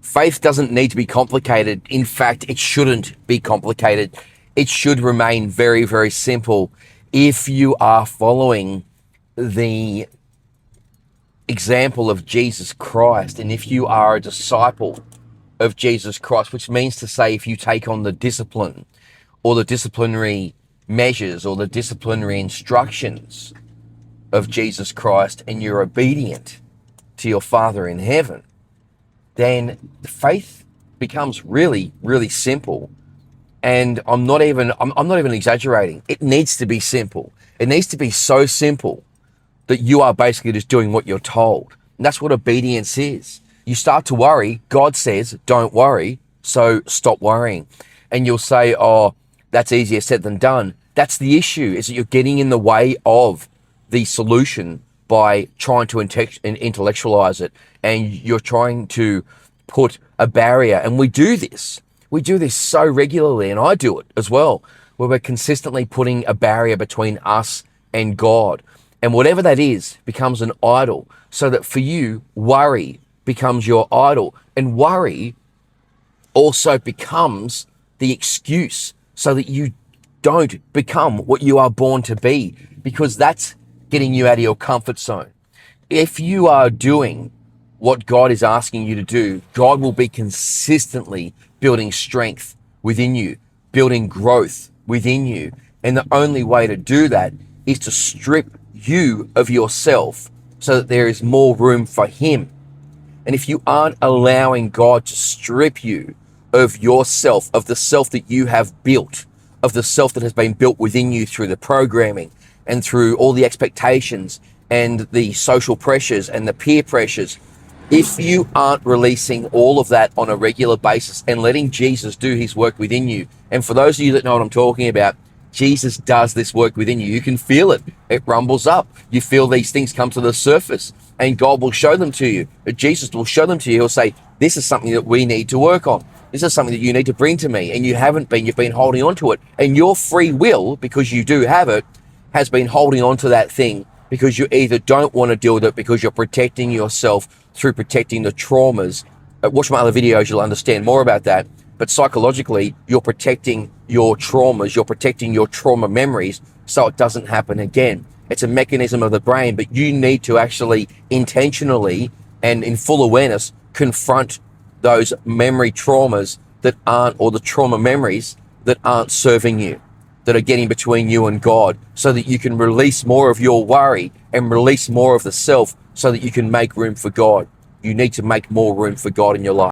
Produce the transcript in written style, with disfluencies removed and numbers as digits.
Faith doesn't need to be complicated. In fact, it shouldn't be complicated. It should remain very, very simple if you are following the example of Jesus Christ, and if you are a disciple of Jesus Christ, which means to say if you take on the discipline or the disciplinary measures or the disciplinary instructions of Jesus Christ and you're obedient to your Father in heaven, then the faith becomes really, really simple. And I'm not even exaggerating. It needs to be simple. It needs to be so simple that you are basically just doing what you're told. And that's what obedience is. You start to worry, God says, don't worry, so stop worrying. And you'll say, oh, that's easier said than done. That's the issue, is that you're getting in the way of the solution by trying to intellectualize it, and you're trying to put a barrier. And we do this so regularly, and I do it as well, where we're consistently putting a barrier between us and God. And whatever that is becomes an idol, so that for you, worry becomes your idol. And worry also becomes the excuse so that you don't become what you are born to be, because that's getting you out of your comfort zone. If you are doing what God is asking you to do, God will be consistently building strength within you, building growth within you. And the only way to do that is to strip you of yourself so that there is more room for Him. And if you aren't allowing God to strip you of yourself, of the self that you have built, of the self that has been built within you through the programming and through all the expectations and the social pressures and the peer pressures, if you aren't releasing all of that on a regular basis and letting Jesus do His work within you, and for those of you that know what I'm talking about, Jesus does this work within you. You can feel it. It rumbles up. You feel these things come to the surface, and God will show them to you. Jesus will show them to you. He'll say, this is something that we need to work on. This is something that you need to bring to me. And you haven't been. You've been holding on to it. And your free will, because you do have it, has been holding on to that thing because you either don't want to deal with it because you're protecting yourself through protecting the traumas. Watch my other videos, you'll understand more about that. But psychologically, you're protecting your traumas, you're protecting your trauma memories so it doesn't happen again. It's a mechanism of the brain, but you need to actually intentionally and in full awareness confront those memory traumas that aren't, or the trauma memories that aren't serving you, that are getting between you and God, so that you can release more of your worry and release more of the self so that you can make room for God. You need to make more room for God in your life.